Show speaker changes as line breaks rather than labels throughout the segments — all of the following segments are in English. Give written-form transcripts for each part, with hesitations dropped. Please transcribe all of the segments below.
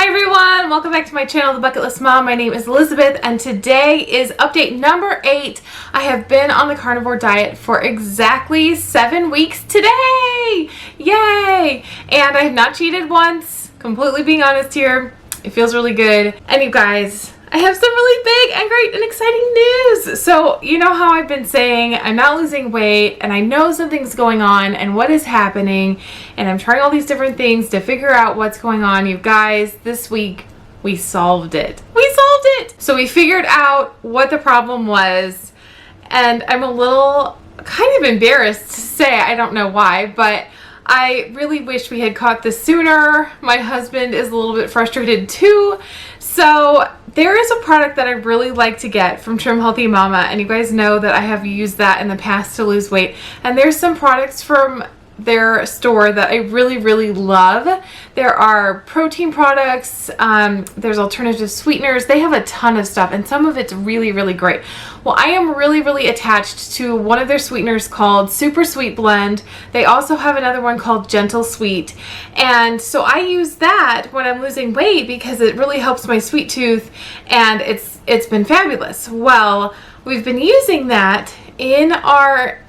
Hi everyone, welcome back to my channel, The Bucket List Mom. My name is Elizabeth and today is update number 8. I have been on the carnivore diet for exactly 7 weeks today. Yay! And I have not cheated once, completely being honest here. It feels really good. And you guys, I have some really big and great and exciting news. So you know how I've been saying I'm not losing weight and I know something's going on and what is happening, and I'm trying all these different things to figure out what's going on. You guys, this week we solved it. We solved it! So we figured out what the problem was, and I'm a little kind of embarrassed to say, I don't know why, but I really wish we had caught this sooner. My husband is a little bit frustrated too. So there is a product that I really like to get from Trim Healthy Mama, and you guys know that I have used that in the past to lose weight. And there's some products from their store that I really love. There are protein products, there's alternative sweeteners. They have a ton of stuff and some of it's really great. Well, I am really attached to one of their sweeteners called Super Sweet Blend. They also have another one called Gentle Sweet, and so I use that when I'm losing weight because it really helps my sweet tooth, and it's been fabulous. Well, we've been using that in our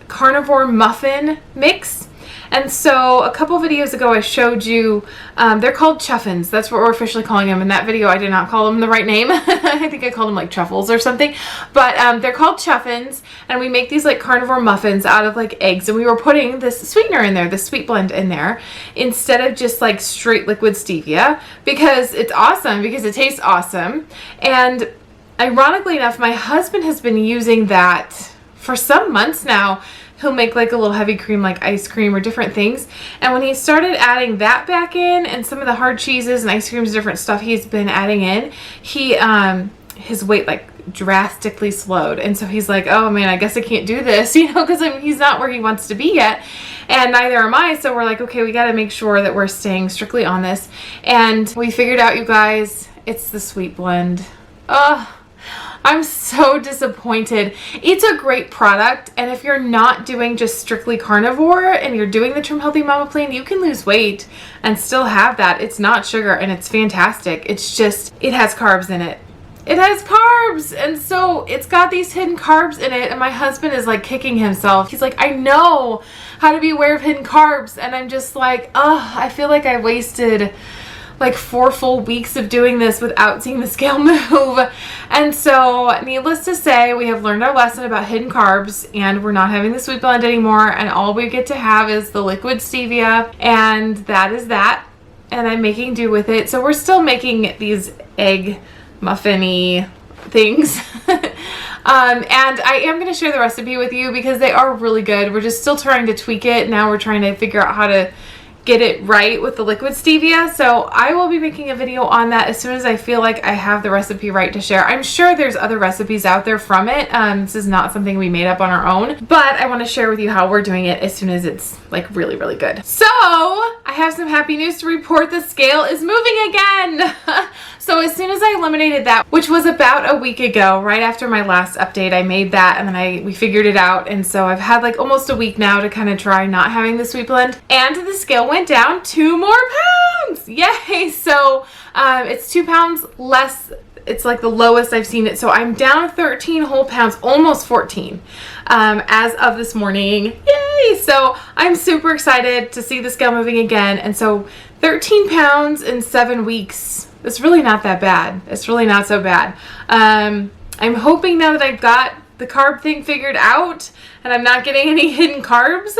carnivore muffin mix. And so a couple videos ago I showed you, they're called chuffins. That's what we're officially calling them. In that video I did not call them the right name. I think I called them like truffles or something. But they're called chuffins, and we make these like carnivore muffins out of like eggs, and we were putting this sweetener in there, the sweet blend in there, instead of just like straight liquid stevia, because it's awesome, because it tastes awesome. And ironically enough, my husband has been using that for some months now. He'll make like a little heavy cream, like ice cream or different things. And when he started adding that back in, and some of the hard cheeses and ice creams, different stuff he's been adding in, he his weight like drastically slowed. And so he's like, oh man, I guess I can't do this, you know, because he's not where he wants to be yet, and neither am I. So we're like, okay, we got to make sure that we're staying strictly on this. And we figured out, you guys, it's the sweet blend. I'm so disappointed. It's a great product, and if you're not doing just strictly carnivore and you're doing the Trim Healthy Mama plan, you can lose weight and still have that. It's not sugar and it's fantastic. It's just, it has carbs in it. It has carbs, and so it's got these hidden carbs in it, and my husband is like kicking himself. He's like, I know how to be aware of hidden carbs, and I'm just like, I feel like I wasted like 4 full weeks of doing this without seeing the scale move. And so needless to say, we have learned our lesson about hidden carbs, and we're not having the sweet blend anymore, and all we get to have is the liquid stevia, and that is that. And I'm making do with it. So we're still making these egg muffin-y things. And I am going to share the recipe with you because they are really good. We're just still trying to tweak it. Now we're trying to figure out how to get it right with the liquid stevia. So I will be making a video on that as soon as I feel like I have the recipe right to share. I'm sure there's other recipes out there from it. This is not something we made up on our own, but I want to share with you how we're doing it as soon as it's like really good. So I have some happy news to report. The scale is moving again. So as soon as I eliminated that, which was about a week ago, right after my last update, I made that, and then we figured it out. And so I've had like almost a week now to kind of try not having the sweet blend, and the scale went down 2 more pounds. Yay! So it's 2 pounds less. It's like the lowest I've seen it. So I'm down 13 whole pounds, almost 14, as of this morning. Yay! So I'm super excited to see the scale moving again. And so 13 pounds in 7 weeks. It's really not that bad. It's really not so bad. I'm hoping now that I've got the carb thing figured out and I'm not getting any hidden carbs,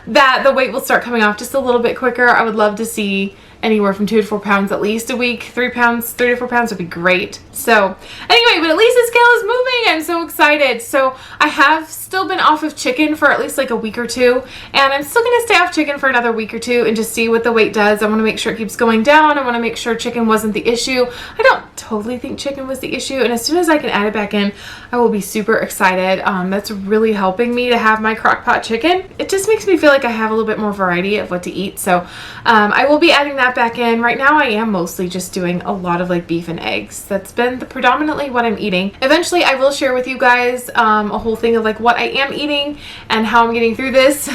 that the weight will start coming off just a little bit quicker. I would love to see anywhere from 2 to 4 pounds at least a week. 3 to 4 pounds would be great. So anyway, but at least the scale is moving. I'm so excited. So I have still been off of chicken for at least like a week or 2, and I'm still going to stay off chicken for another week or 2 and just see what the weight does. I want to make sure it keeps going down. I want to make sure chicken wasn't the issue. I don't totally think chicken was the issue, and as soon as I can add it back in, I will be super excited. That's really helping me to have my crock pot chicken. It just makes me feel like I have a little bit more variety of what to eat. So I will be adding that back in. Right now I am mostly just doing a lot of like beef and eggs. That's been predominantly what I'm eating. Eventually I will share with you guys a whole thing of like what I am eating and how I'm getting through this.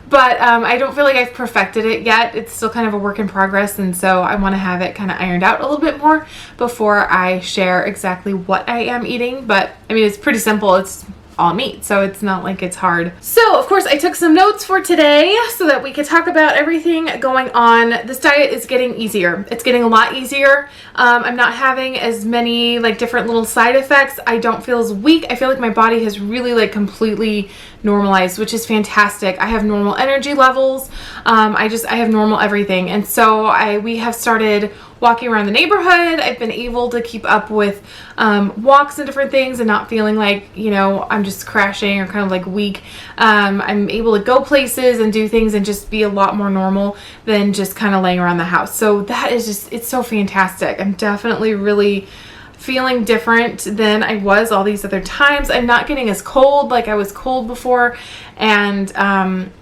But I don't feel like I've perfected it yet. It's still kind of a work in progress, and so I want to have it kind of ironed out a little bit more before I share exactly what I am eating. But I mean, it's pretty simple. It's all meat, so it's not like it's hard. So of course I took some notes for today so that we could talk about everything going on. This diet is getting easier. It's getting a lot easier. I'm not having as many like different little side effects. I don't feel as weak. I feel like my body has really like completely normalized, which is fantastic. I have normal energy levels. I have normal everything. And so we have started walking around the neighborhood. I've been able to keep up with walks and different things and not feeling like, you know, I'm just crashing or kind of like weak. I'm able to go places and do things and just be a lot more normal than just kind of laying around the house. So that is just, it's so fantastic. I'm definitely really feeling different than I was all these other times. I'm not getting as cold like I was cold before, and I'm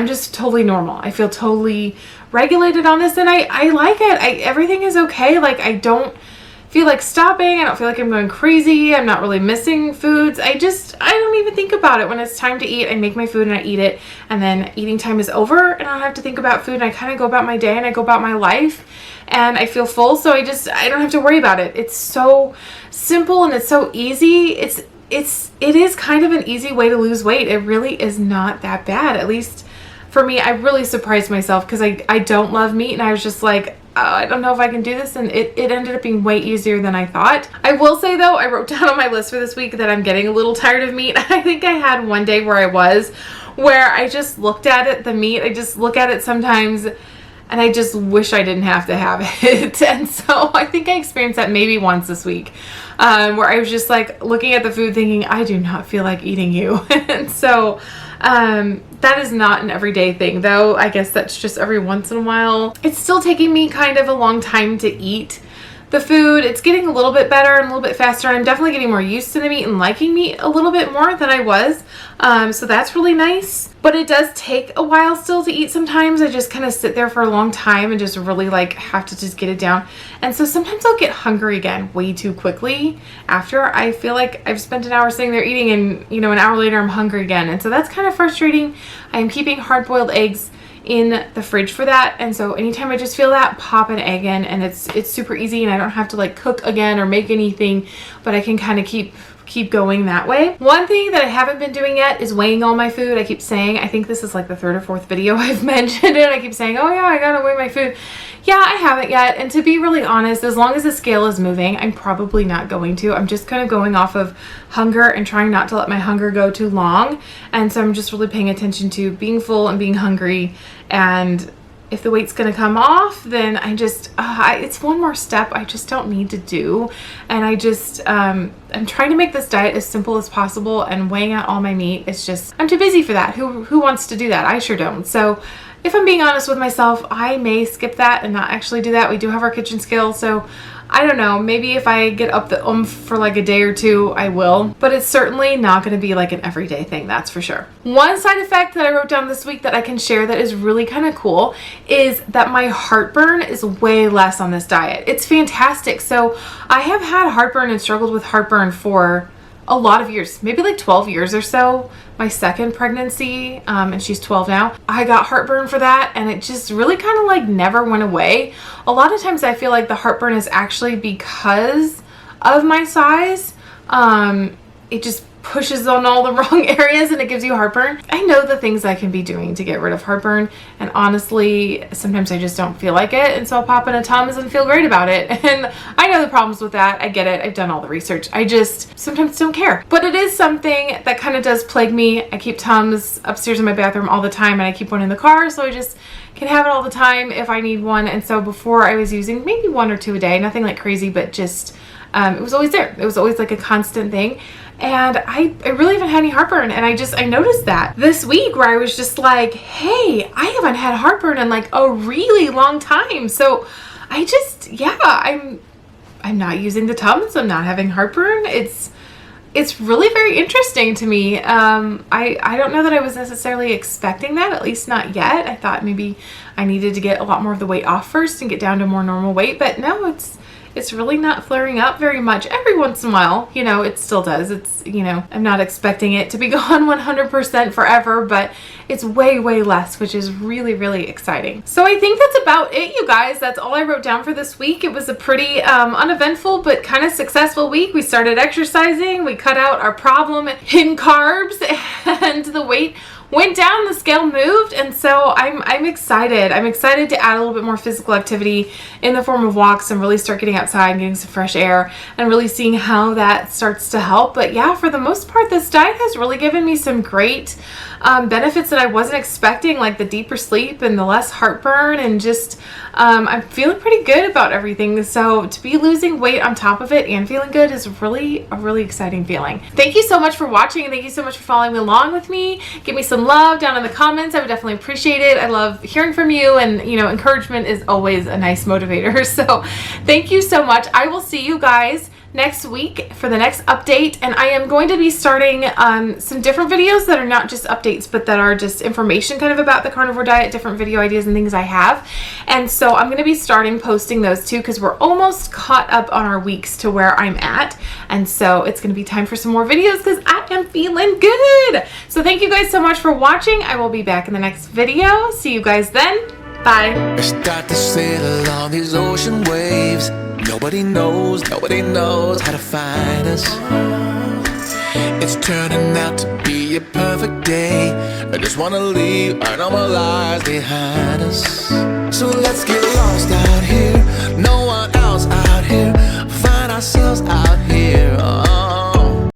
just totally normal. I feel totally regulated on this, and I like it. Everything is okay. Like, I don't feel like stopping. I don't feel like I'm going crazy. I'm not really missing foods. I don't even think about it. When it's time to eat, I make my food and I eat it, and then eating time is over and I don't have to think about food, and I kind of go about my day and I go about my life, and I feel full, so I don't have to worry about it. It's so simple and it's so easy. It is kind of an easy way to lose weight. It really is not that bad. At least for me, I really surprised myself because I don't love meat, and I was just like, oh, I don't know if I can do this, and it ended up being way easier than I thought. I will say though, I wrote down on my list for this week that I'm getting a little tired of meat. I think I had one day where I just looked at it, the meat, I just look at it sometimes and I just wish I didn't have to have it. And so I think I experienced that maybe once this week, where I was just like looking at the food thinking, I do not feel like eating you. And so that is not an everyday thing though. I guess that's just every once in a while. It's still taking me kind of a long time to eat the food. It's getting a little bit better and a little bit faster. I'm definitely getting more used to the meat and liking meat a little bit more than I was. So that's really nice. But it does take a while still to eat sometimes. I just kind of sit there for a long time and just really like have to just get it down. And so sometimes I'll get hungry again way too quickly after I feel like I've spent an hour sitting there eating, and you know, an hour later I'm hungry again. And so that's kind of frustrating. I'm keeping hard-boiled eggs in the fridge for that, and so anytime I just feel that, pop an egg in, and it's super easy, and I don't have to like cook again or make anything, but I can kind of keep going that way. One thing that I haven't been doing yet is weighing all my food. I keep saying, I think this is like the third or fourth video I've mentioned it. I keep saying, oh yeah, I gotta weigh my food. Yeah, I haven't yet, and to be really honest, as long as the scale is moving, I'm probably not going to. I'm just kind of going off of hunger and trying not to let my hunger go too long, and so I'm just really paying attention to being full and being hungry, and if the weight's gonna come off, then I just, it's one more step I just don't need to do. And I just, I'm trying to make this diet as simple as possible, and weighing out all my meat, it's just, I'm too busy for that. Who wants to do that? I sure don't. So if I'm being honest with myself, I may skip that and not actually do that. We do have our kitchen scale, so I don't know, maybe if I get up the oomph for like a day or two, I will, but it's certainly not going to be like an everyday thing, that's for sure. One side effect that I wrote down this week that I can share that is really kind of cool is that my heartburn is way less on this diet. It's fantastic. So I have had heartburn and struggled with heartburn for a lot of years, maybe like 12 years or so. My second pregnancy, and she's 12 now, I got heartburn for that, and it just really kind of like never went away. A lot of times I feel like the heartburn is actually because of my size. It just pushes on all the wrong areas and it gives you heartburn. I know the things I can be doing to get rid of heartburn, and honestly, sometimes I just don't feel like it, and so I'll pop in a Tums and feel great about it. And I know the problems with that. I get it. I've done all the research. I just sometimes don't care. But it is something that kind of does plague me. I keep Tums upstairs in my bathroom all the time, and I keep one in the car, so I just can have it all the time if I need one. And so before I was using maybe 1 or 2 a day, nothing like crazy, but just it was always there. It was always like a constant thing. And I really haven't had any heartburn, and I noticed that this week where I was just like, hey, I haven't had heartburn in like a really long time. So I just, yeah, I'm not using the Tums. I'm not having heartburn. It's really very interesting to me. I don't know that I was necessarily expecting that, at least not yet. I thought maybe I needed to get a lot more of the weight off first and get down to more normal weight, but no, it's it's really not flaring up very much. Every once in a while, you know, it still does. It's, you know, I'm not expecting it to be gone 100% forever, but it's way, way less, which is really, really exciting. So I think that's about it, you guys. That's all I wrote down for this week. It was a pretty uneventful but kind of successful week. We started exercising, we cut out our problem in carbs, and the weight went down, the scale moved, and so I'm excited. I'm excited to add a little bit more physical activity in the form of walks and really start getting outside and getting some fresh air and really seeing how that starts to help. But yeah, for the most part, this diet has really given me some great benefits that I wasn't expecting, like the deeper sleep and the less heartburn, and just I'm feeling pretty good about everything. So to be losing weight on top of it and feeling good is really a really exciting feeling. Thank you so much for watching, and thank you so much for following along with me. Give me some love down in the comments. I would definitely appreciate it. I love hearing from you, and you know, encouragement is always a nice motivator. So thank you so much. I will see you guys next week for the next update, and I am going to be starting some different videos that are not just updates, but that are just information kind of about the carnivore diet, different video ideas and things I have. And so I'm going to be starting posting those too, because we're almost caught up on our weeks to where I'm at, and so it's going to be time for some more videos because I am feeling good. So thank you guys so much for watching. I will be back in the next video. See you guys then. Bye.
Start to sail along these ocean waves. Nobody knows how to find us. It's turning out to be a perfect day. I just wanna leave our normal lives behind us. So let's get lost out here. No one else out here. Find ourselves out here.